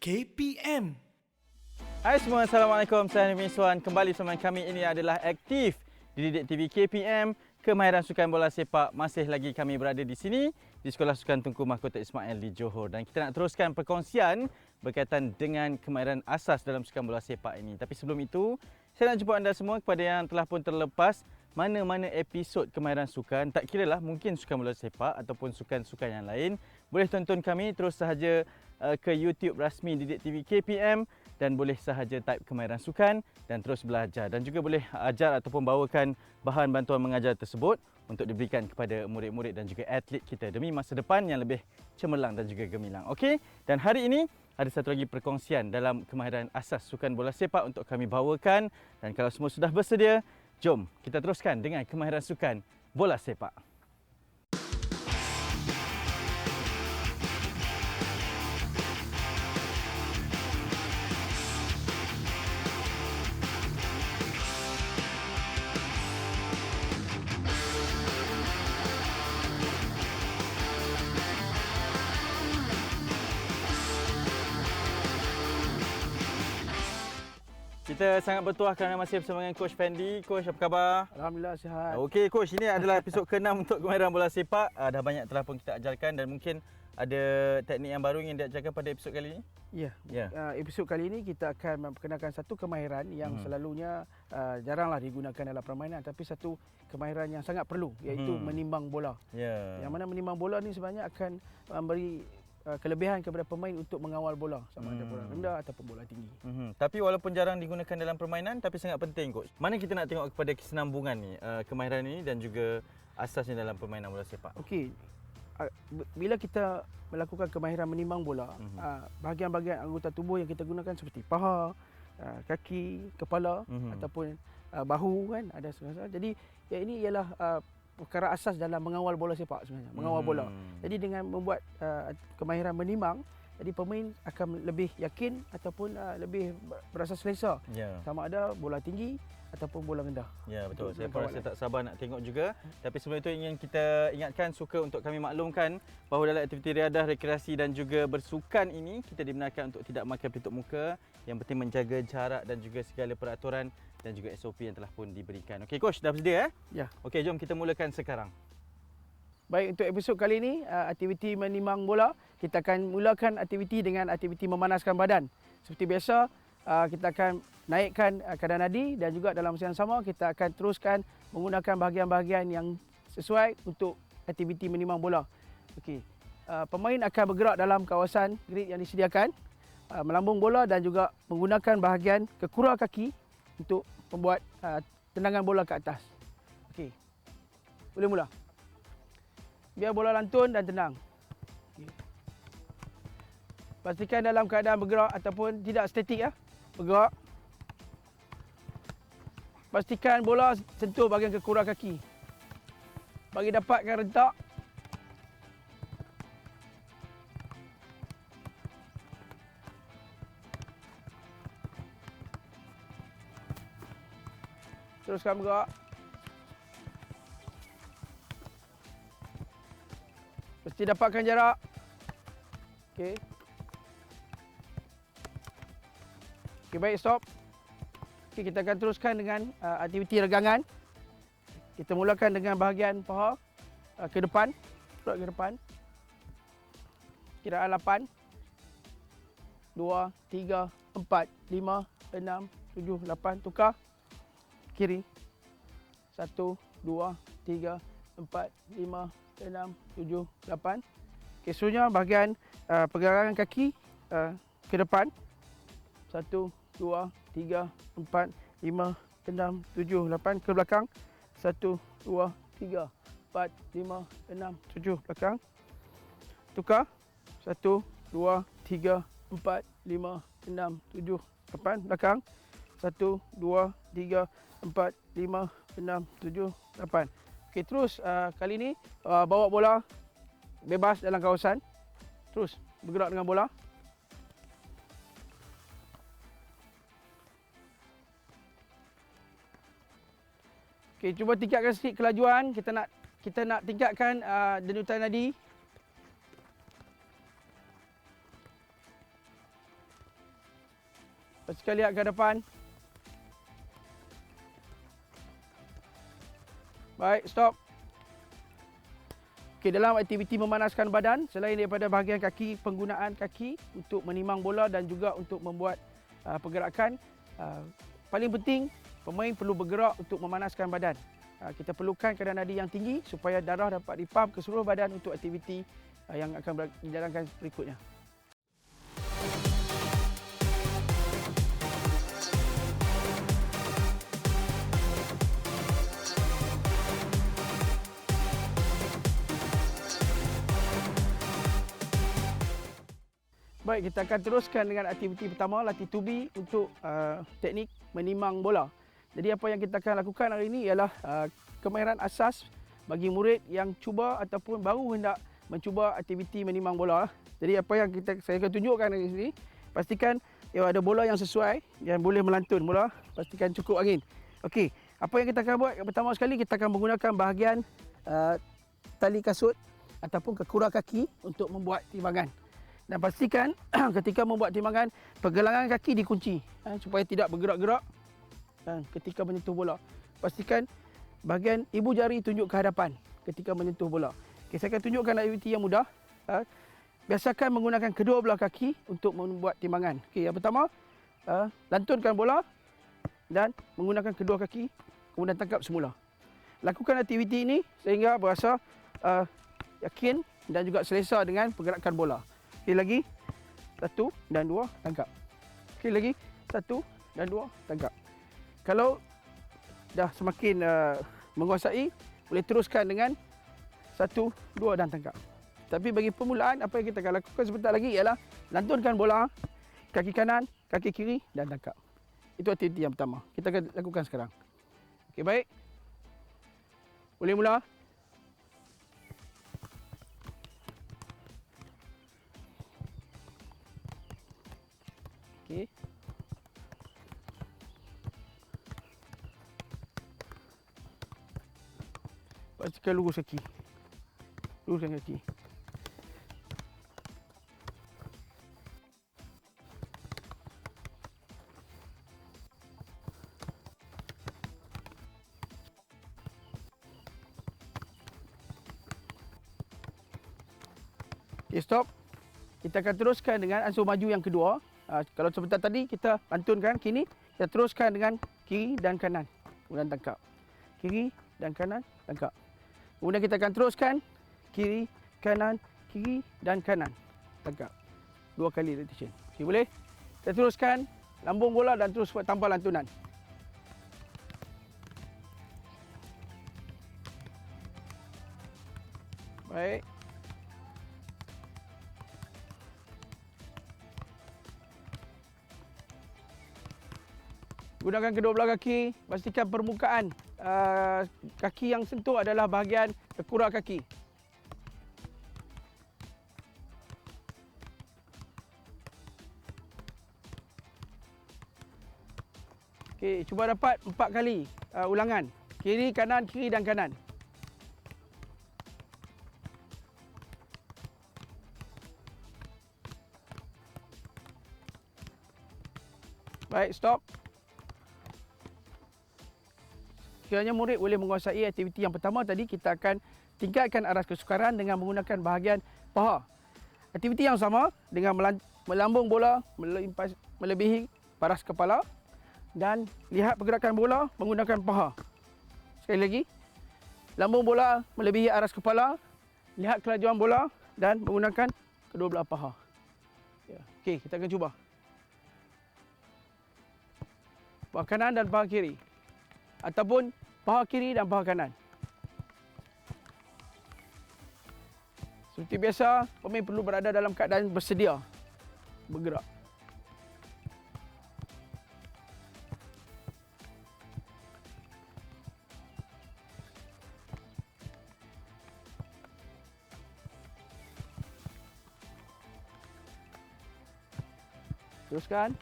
KPM. Hai semua, Assalamualaikum. Saya Nimi Miswan. Kembali bersama kami, ini adalah Aktif di Didik TV KPM. Kemahiran Sukan Bola Sepak. Masih lagi kami berada di sini di Sekolah Sukan Tunku Mahkota Ismail di Johor. Dan kita nak teruskan perkongsian berkaitan dengan kemahiran asas dalam sukan bola sepak ini. Tapi sebelum itu, saya nak jumpa anda semua kepada yang telah pun terlepas mana-mana episod kemahiran sukan. Tak kira lah, mungkin sukan bola sepak ataupun sukan-sukan yang lain. Boleh tonton kami terus sahaja ke YouTube rasmi Didik TV KPM dan boleh sahaja type kemahiran sukan dan terus belajar, dan juga boleh ajar ataupun bawakan bahan bantuan mengajar tersebut untuk diberikan kepada murid-murid dan juga atlet kita demi masa depan yang lebih cemerlang dan juga gemilang. Okey, dan hari ini ada satu lagi perkongsian dalam kemahiran asas sukan bola sepak untuk kami bawakan, dan kalau semua sudah bersedia, jom kita teruskan dengan kemahiran sukan bola sepak. Kita sangat bertuah kerana masih bersama dengan Coach Fendi. Coach, apa khabar? Alhamdulillah sihat. Okey Coach, ini adalah episod ke-6 untuk kemahiran bola sepak. Dah banyak telah pun kita ajarkan dan mungkin ada teknik yang baru yang diajarkan pada episod kali ini? Ya. Episod kali ini kita akan memperkenalkan satu kemahiran yang selalunya jaranglah digunakan dalam permainan, tapi satu kemahiran yang sangat perlu, iaitu menimbang bola. Yang mana menimbang bola ni sebenarnya akan memberi kelebihan kepada pemain untuk mengawal bola, sama ada bola rendah ataupun bola tinggi. Tapi walaupun jarang digunakan dalam permainan, tapi sangat penting Coach. Mana kita nak tengok kepada kesinambungan ni, kemahiran ini dan juga asasnya dalam permainan bola sepak. Okey, bila kita melakukan kemahiran menimbang bola, bahagian-bahagian anggota tubuh yang kita gunakan seperti paha, kaki, kepala ataupun bahu kan, ada segala. Jadi ini ialah perkara asas dalam mengawal bola sepak sebenarnya, mengawal bola. Jadi dengan membuat kemahiran menimbang, jadi pemain akan lebih yakin ataupun lebih berasa selesa. Sama ada bola tinggi ataupun bola rendah. Ya, betul. Saya pun rasa tak sabar nak tengok juga. Tapi sebelum itu ingin kita ingatkan, suka untuk kami maklumkan bahawa dalam aktiviti riadah, rekreasi dan juga bersukan ini, kita dibenarkan untuk tidak makan pintuk muka. Yang penting menjaga jarak dan juga segala peraturan dan juga SOP yang telah pun diberikan. Okey Coach, dah bersedia? Ya. Okey, jom kita mulakan sekarang. Baik, untuk episod kali ini, aktiviti menimbang bola, kita akan mulakan aktiviti dengan aktiviti memanaskan badan. Seperti biasa, kita akan naikkan kadar nadi dan juga dalam masa yang sama kita akan teruskan menggunakan bahagian-bahagian yang sesuai untuk aktiviti menimbang bola. Okey. Pemain akan bergerak dalam kawasan grid yang disediakan, melambung bola dan juga menggunakan bahagian kekura kaki untuk membuat tendangan bola ke atas. Okey. Boleh mula. Biar bola lantun dan tenang. Okay. Pastikan dalam keadaan bergerak ataupun tidak statik ya. Bergerak. Pastikan bola sentuh bahagian kekura kaki. Bagi dapatkan rentak. Teruskan bergerak. Mesti dapatkan jarak. Okey. Okey, baik, stop. Okey, kita akan teruskan dengan aktiviti regangan. Kita mulakan dengan bahagian paha ke depan, ke depan. Kiraan 8 2 3 4 5 6 7 8, tukar. Kiri. 1 2 3 4 5 6 7 8. Okey, seterusnya bahagian pergerakan kaki ke depan. 1 2 3 4 5 6 7 8, ke belakang. 1 2 3 4 5 6 7, belakang. Tukar. 1 2 3 4 5 6 7 8, belakang. 1 2 3 4 5 6 7 8. Okey, terus kali ini bawa bola bebas dalam kawasan. Terus bergerak dengan bola. Okey, cuba tingkatkan sikit kelajuan. Kita nak tingkatkan denyutan nadi. Pastikan lihat ke hadapan. Baik, stop. Okey, dalam aktiviti memanaskan badan, selain daripada bahagian kaki, penggunaan kaki untuk menimang bola dan juga untuk membuat pergerakan, paling penting pemain perlu bergerak untuk memanaskan badan. Kita perlukan kadar nadi yang tinggi supaya darah dapat dipam ke seluruh badan untuk aktiviti yang akan dijalankan berikutnya. Baik, kita akan teruskan dengan aktiviti pertama, latih tubi untuk teknik menimang bola. Jadi apa yang kita akan lakukan hari ini ialah kemahiran asas bagi murid yang cuba ataupun baru hendak mencuba aktiviti menimang bola. Jadi apa yang saya akan tunjukkan di sini, pastikan ada bola yang sesuai, yang boleh melantun bola, pastikan cukup angin. Okey, apa yang kita akan buat? Pertama sekali kita akan menggunakan bahagian tali kasut ataupun kekura kaki untuk membuat timbangan. Dan pastikan ketika membuat timbangan, pergelangan kaki dikunci supaya tidak bergerak-gerak ketika menyentuh bola. Pastikan bahagian ibu jari tunjuk ke hadapan ketika menyentuh bola. Okay, saya akan tunjukkan aktiviti yang mudah. Biasakan menggunakan kedua belah kaki untuk membuat timbangan. Okay, yang pertama, lantunkan bola dan menggunakan kedua kaki, kemudian tangkap semula. Lakukan aktiviti ini sehingga berasa yakin dan juga selesa dengan pergerakan bola. Okey, lagi. 1 dan 2, tangkap. Okey, lagi. 1 dan 2, tangkap. Kalau dah semakin menguasai, boleh teruskan dengan 1, 2 dan tangkap. Tapi bagi permulaan, apa yang kita akan lakukan sebentar lagi ialah lantunkan bola, kaki kanan, kaki kiri dan tangkap. Itu aktiviti yang pertama. Kita akan lakukan sekarang. Okey, baik. Boleh mula. Okey. Pastikan lurus kaki. Luruskan kaki. Okey, stop. Kita akan teruskan dengan ansur maju yang kedua. Kalau sebentar tadi kita lantunkan, kini kita teruskan dengan kiri dan kanan. Kemudian tangkap. Kiri dan kanan, tangkap. Kemudian kita akan teruskan kiri, kanan, kiri dan kanan. Tangkap. 2 kali rotation. Okey, boleh? Kita teruskan lambung bola dan terus buat tanpa lantunan. Baik. Gunakan kedua belah kaki, pastikan permukaan kaki yang sentuh adalah bahagian kekura kaki. Okey, cuba dapat 4 kali ulangan. Kiri, kanan, kiri dan kanan. Baik, stop. Sekiranya murid boleh menguasai aktiviti yang pertama tadi, kita akan tingkatkan aras kesukaran dengan menggunakan bahagian paha. Aktiviti yang sama dengan melambung bola melebihi paras kepala dan lihat pergerakan bola menggunakan paha. Sekali lagi, lambung bola melebihi aras kepala, lihat kelajuan bola dan menggunakan kedua belah paha. Okey, kita akan cuba. Paha kanan dan paha kiri. Ataupun paha kiri dan paha kanan. Seperti biasa, pemain perlu berada dalam keadaan bersedia bergerak. Teruskan.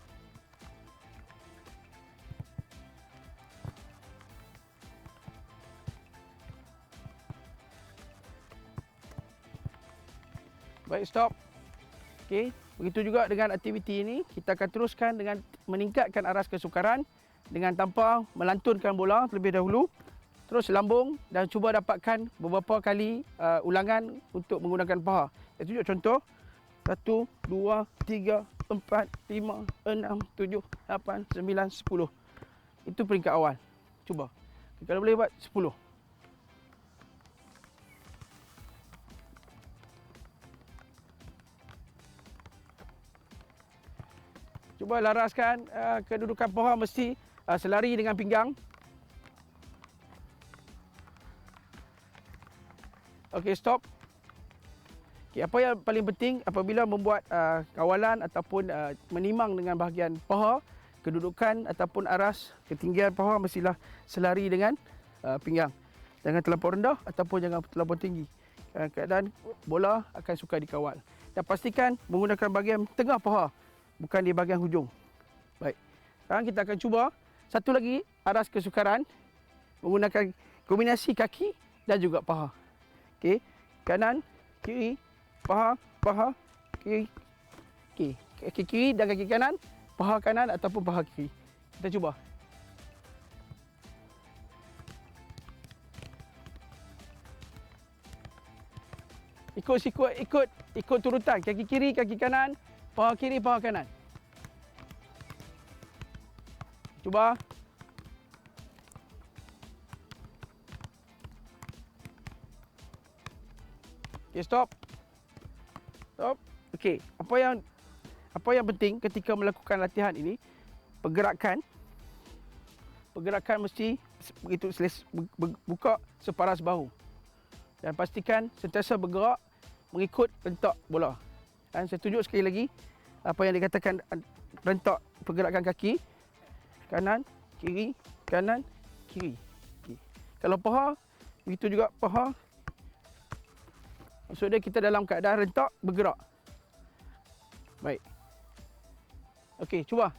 Baik, stop. Okey, begitu juga dengan aktiviti ini, kita akan teruskan dengan meningkatkan aras kesukaran dengan tanpa melantunkan bola terlebih dahulu. Terus lambung dan cuba dapatkan beberapa kali ulangan untuk menggunakan paha. Saya tunjuk contoh. 1, 2, 3, 4, 5, 6, 7, 8, 9, 10. Itu peringkat awal. Cuba. Kalau boleh buat 10. Cuba laraskan kedudukan paha mesti selari dengan pinggang. Okey, stop. Okay, apa yang paling penting apabila membuat kawalan ataupun menimang dengan bahagian paha, kedudukan ataupun aras, ketinggian paha mestilah selari dengan pinggang. Jangan terlampau rendah ataupun jangan terlampau tinggi. Keadaan bola akan sukar dikawal. Dan pastikan menggunakan bahagian tengah paha, bukan di bahagian hujung. Baik. Sekarang kita akan cuba satu lagi aras kesukaran menggunakan kombinasi kaki dan juga paha. Okey, kanan, kiri, paha, paha, kiri, kiri. Kaki kiri dan kaki kanan, paha kanan ataupun paha kiri. Kita cuba. Ikut turutan. Kaki kiri, kaki kanan, paha kiri, paha kanan. Cuba. Okay, stop. Stop. Okey, apa yang penting ketika melakukan latihan ini, pergerakan mesti begitu buka separas bahu. Dan pastikan sentiasa bergerak mengikut rentak bola. Dan saya tunjuk sekali lagi apa yang dikatakan rentak pergerakan kaki. Kanan, kiri, kanan, kiri. Okay. Kalau paha, begitu juga paha. Maksudnya kita dalam keadaan rentak bergerak. Baik. Okey, cuba.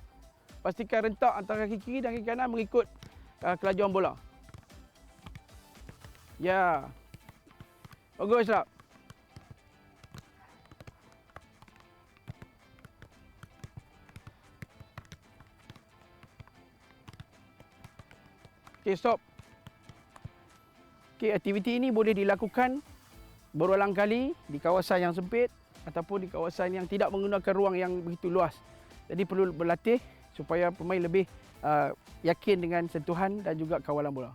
Pastikan rentak antara kaki kiri dan kaki kanan mengikut kelajuan bola. Ya. Bagus tak? Okey, stop. Okey, aktiviti ini boleh dilakukan berulang kali di kawasan yang sempit ataupun di kawasan yang tidak menggunakan ruang yang begitu luas. Jadi perlu berlatih supaya pemain lebih yakin dengan sentuhan dan juga kawalan bola.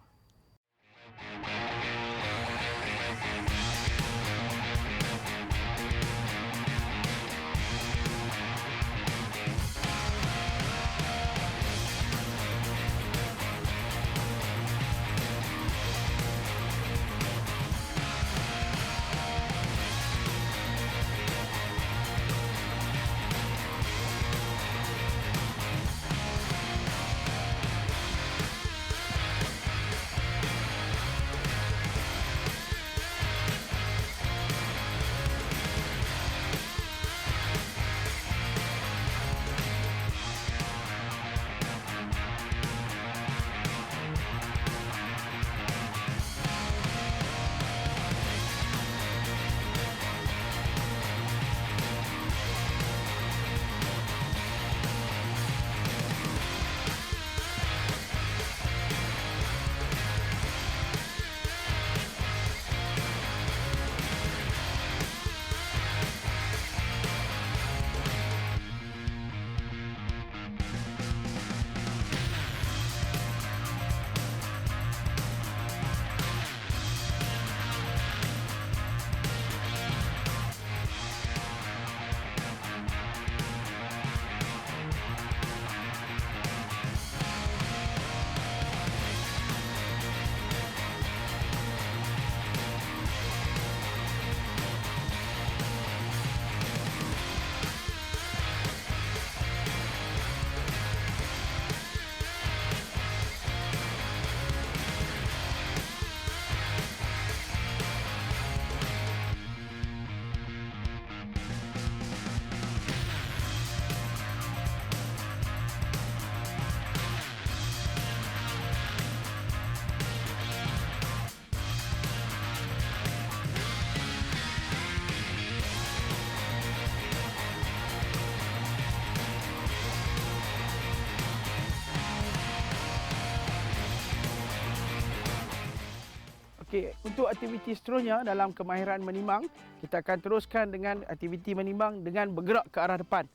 Okey, untuk aktiviti seterusnya dalam kemahiran menimang, kita akan teruskan dengan aktiviti menimang dengan bergerak ke arah depan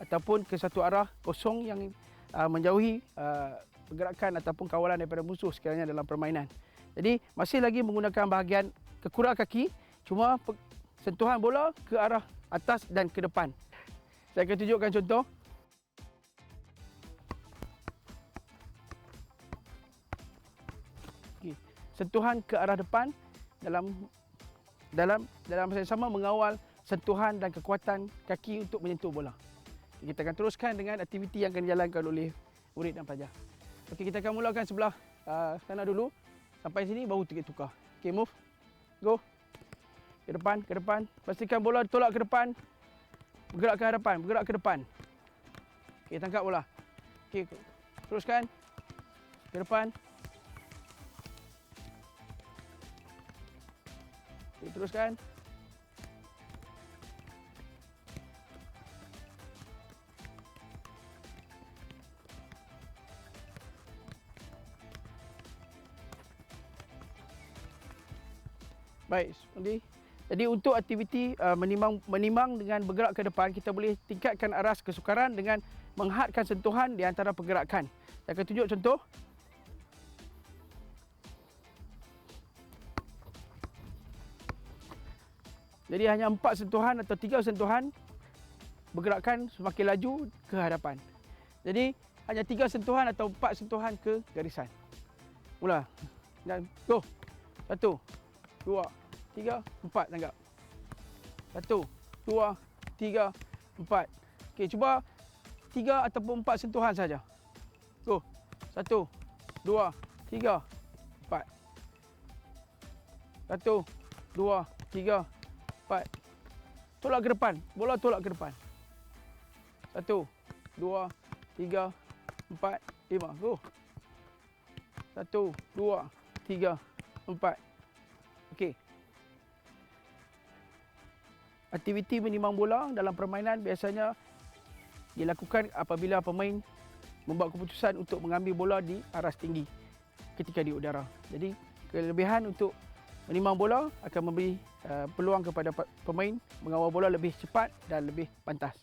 ataupun ke satu arah kosong yang menjauhi pergerakan ataupun kawalan daripada musuh sekiranya dalam permainan. Jadi masih lagi menggunakan bahagian kekurat kaki, cuma sentuhan bola ke arah atas dan ke depan. Saya akan tunjukkan contoh. Okay. Sentuhan ke arah depan dalam masa yang sama mengawal sentuhan dan kekuatan kaki untuk menyentuh bola. Kita akan teruskan dengan aktiviti yang akan dijalankan oleh murid dan pelajar. Okey, kita akan mulakan sebelah sana dulu. Sampai sini baru kita tukar. Okey, move. Go. Ke depan. Pastikan bola tolak ke depan. Bergerak ke hadapan, bergerak ke depan. Okey, tangkap bola. Okey, teruskan. Ke depan. Okey, teruskan. Baik, jadi untuk aktiviti menimang dengan bergerak ke depan, kita boleh tingkatkan aras kesukaran dengan menghadkan sentuhan di antara pergerakan. Saya akan tunjuk contoh. Jadi hanya 4 sentuhan atau 3 sentuhan bergerakan semakin laju ke hadapan. Jadi hanya 3 sentuhan atau 4 sentuhan ke garisan. Mula. Dan go. 1, 2, 3, 4 tangkap. 1, 2, 3, 4. Okey, cuba 3 ataupun 4 sentuhan saja. Go. 1, 2, 3, 4. 1, 2, 3, 4. Tolak ke depan. Bola tolak ke depan. 1, 2, 3, 4, 5. Go. 1, 2, 3, 4. Okey. Aktiviti menimang bola dalam permainan biasanya dilakukan apabila pemain membuat keputusan untuk mengambil bola di aras tinggi ketika di udara. Jadi kelebihan untuk menimang bola akan memberi peluang kepada pemain mengawal bola lebih cepat dan lebih pantas.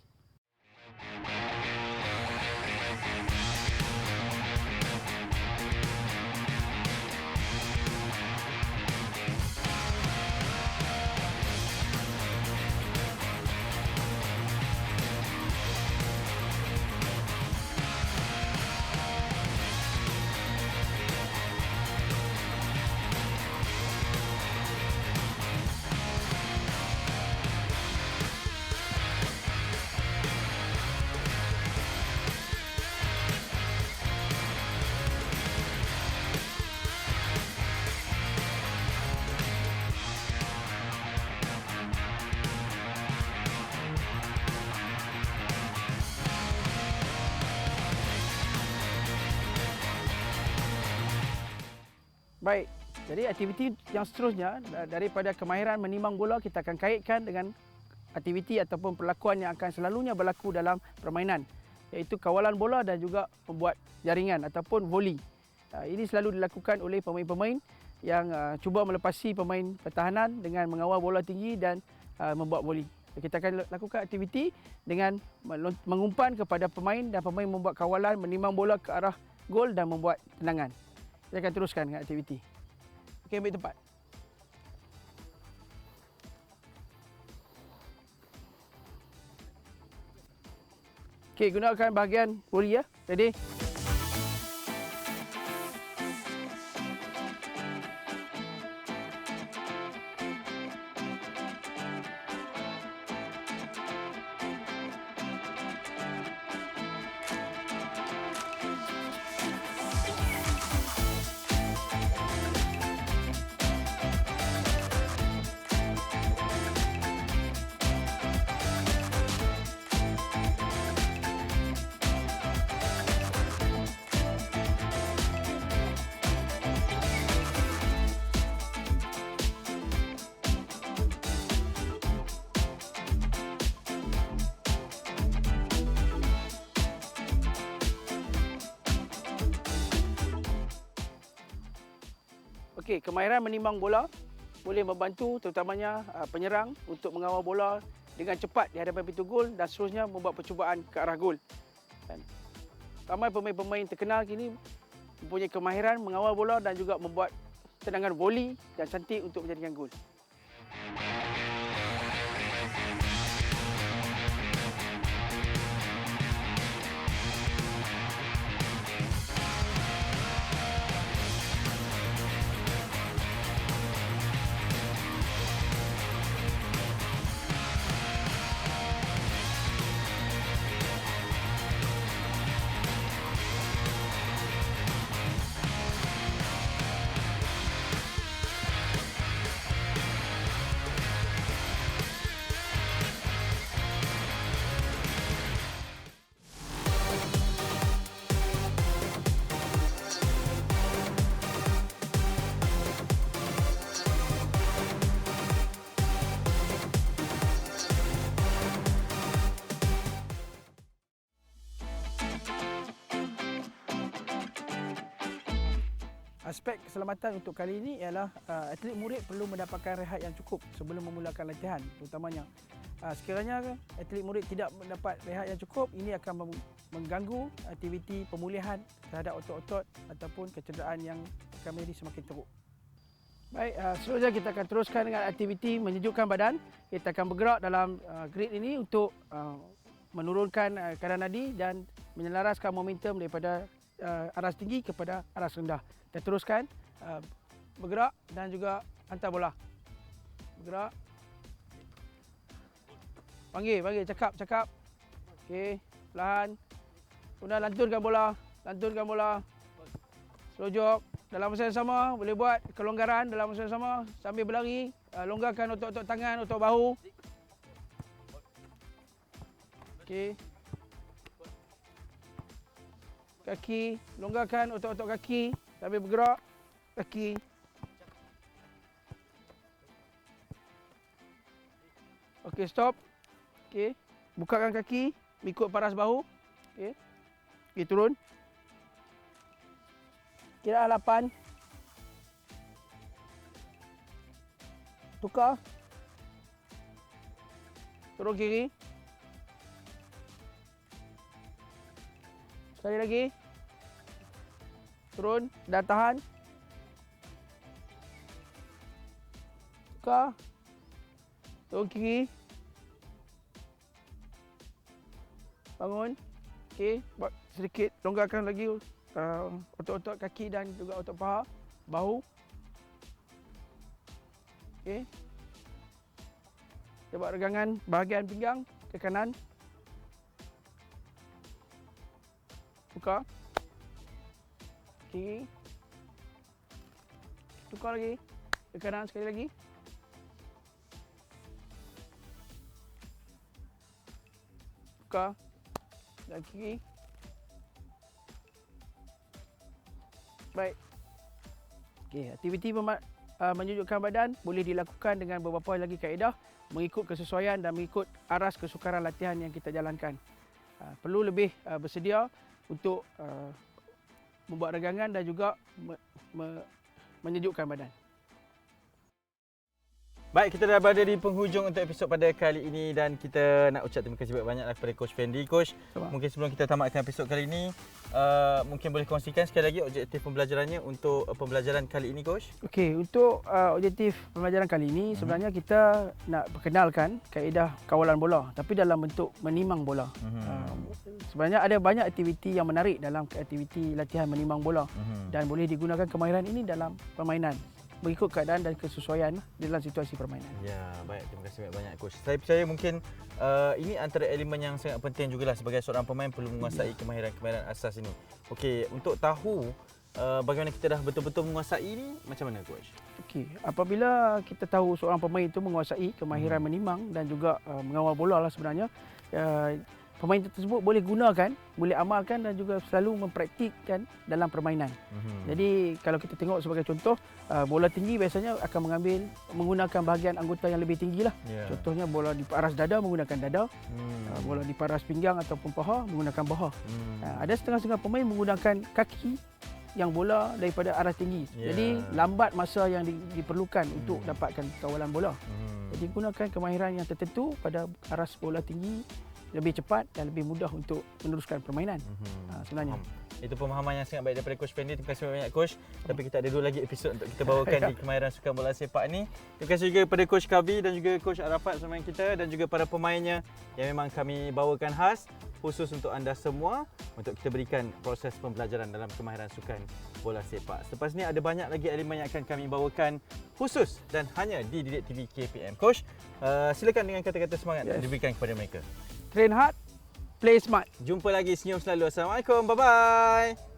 Baik, jadi aktiviti yang seterusnya daripada kemahiran menimang bola kita akan kaitkan dengan aktiviti ataupun perlakuan yang akan selalunya berlaku dalam permainan, iaitu kawalan bola dan juga membuat jaringan ataupun volley. Ini selalu dilakukan oleh pemain-pemain yang cuba melepasi pemain pertahanan dengan mengawal bola tinggi dan membuat volley. Kita akan lakukan aktiviti dengan mengumpan kepada pemain dan pemain membuat kawalan, menimang bola ke arah gol dan membuat tendangan. Saya akan teruskan dengan aktiviti. Okey, ambil tempat. Okey, gunakan bahagian volley ya. Ready? Okey, kemahiran menimbang bola boleh membantu terutamanya penyerang untuk mengawal bola dengan cepat di hadapan pintu gol dan seterusnya membuat percubaan ke arah gol. Dan ramai pemain-pemain terkenal kini mempunyai kemahiran mengawal bola dan juga membuat tendangan volley dan cantik untuk menjadikan gol. Aspek keselamatan untuk kali ini ialah atlet murid perlu mendapatkan rehat yang cukup sebelum memulakan latihan terutamanya. Sekiranya atlet murid tidak mendapat rehat yang cukup, ini akan mengganggu aktiviti pemulihan terhadap otot-otot ataupun kecederaan yang akan menjadi semakin teruk. Baik, seterusnya kita akan teruskan dengan aktiviti menyejukkan badan. Kita akan bergerak dalam grid ini untuk menurunkan kadar nadi dan menyelaraskan momentum daripada aras tinggi kepada aras rendah. Kita teruskan bergerak dan juga hantar bola. Bergerak. Panggil, cakap. Okey, perlahan. Kemudian lantunkan bola. Slow jog. Dalam masa yang sama, boleh buat kelonggaran dalam masa yang sama sambil berlari. Longgarkan otot-otot tangan, otot bahu. Okey. Kaki, longgarkan otot-otot kaki sambil bergerak. Kaki. Okey, stop. Okey, bukakan kaki, ikut paras bahu. Okey. Okey, turun. Kira 8. Tukar. Turun kiri. Sekali lagi. Turun dan tahan. Tukar. Turun kiri. Bangun. Okey, buat sedikit longgarkan lagi otot-otot kaki dan juga otot paha, bahu. Okey. Kita buat regangan bahagian pinggang ke kanan. Tukar. Kiri. Tukar lagi. Ke kanan sekali lagi. Tukar. Dan kiri. Baik. Okey, aktiviti menyejukkan badan boleh dilakukan dengan beberapa lagi kaedah mengikut kesesuaian dan mengikut aras kesukaran latihan yang kita jalankan. Perlu lebih bersedia untuk membuat regangan dan juga menyejukkan badan. Baik, kita dah berada di penghujung untuk episod pada kali ini dan kita nak ucap terima kasih banyak-banyak kepada Coach Fendi. Coach, mungkin sebelum kita tamatkan episod kali ini, mungkin boleh kongsikan sekali lagi objektif pembelajarannya untuk pembelajaran kali ini, Coach? Okey, untuk objektif pembelajaran kali ini sebenarnya kita nak perkenalkan kaedah kawalan bola tapi dalam bentuk menimang bola. Sebenarnya ada banyak aktiviti yang menarik dalam aktiviti latihan menimang bola dan boleh digunakan kemahiran ini dalam permainan mengikut keadaan dan kesesuaian dalam situasi permainan. Ya, baik. Terima kasih banyak Coach. Saya percaya mungkin ini antara elemen yang sangat penting jugalah sebagai seorang pemain perlu menguasai kemahiran-kemahiran asas ini. Okey, untuk tahu bagaimana kita dah betul-betul menguasai ini, macam mana Coach? Okey, apabila kita tahu seorang pemain itu menguasai kemahiran menimang dan juga mengawal bola lah sebenarnya, pemain tersebut boleh gunakan, boleh amalkan dan juga selalu mempraktikkan dalam permainan. Jadi kalau kita tengok sebagai contoh, bola tinggi biasanya akan menggunakan bahagian anggota yang lebih tinggi lah. Contohnya bola di paras dada menggunakan dada, bola di paras pinggang ataupun paha menggunakan paha. Ada setengah-setengah pemain menggunakan kaki yang bola daripada arah tinggi. Ya. Jadi lambat masa yang diperlukan untuk dapatkan kawalan bola. Jadi gunakan kemahiran yang tertentu pada aras bola tinggi, lebih cepat dan lebih mudah untuk meneruskan permainan. Sebenarnya. Itu pemahaman yang sangat baik daripada Coach Fendi. Terima kasih banyak Coach. Tapi kita ada 2 lagi episod untuk kita bawakan di kemahiran sukan bola sepak ni. Terima kasih juga kepada Coach Kavi dan juga Coach Arafat bersama kita, dan juga para pemainnya yang memang kami bawakan khas khusus untuk anda semua untuk kita berikan proses pembelajaran dalam kemahiran sukan bola sepak. Selepas ni ada banyak lagi elemen yang akan kami bawakan khusus dan hanya di Didik TV KPM. Coach, silakan dengan kata-kata semangat yang diberikan kepada mereka. Train hard, play smart. Jumpa lagi, senyum selalu. Assalamualaikum. Bye-bye.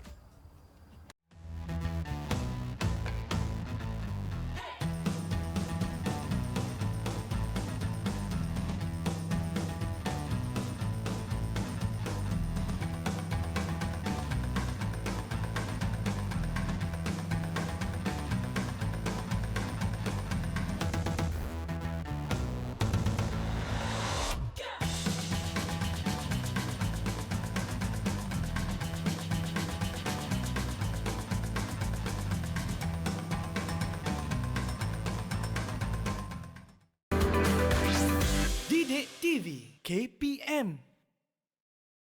Didik TV KPM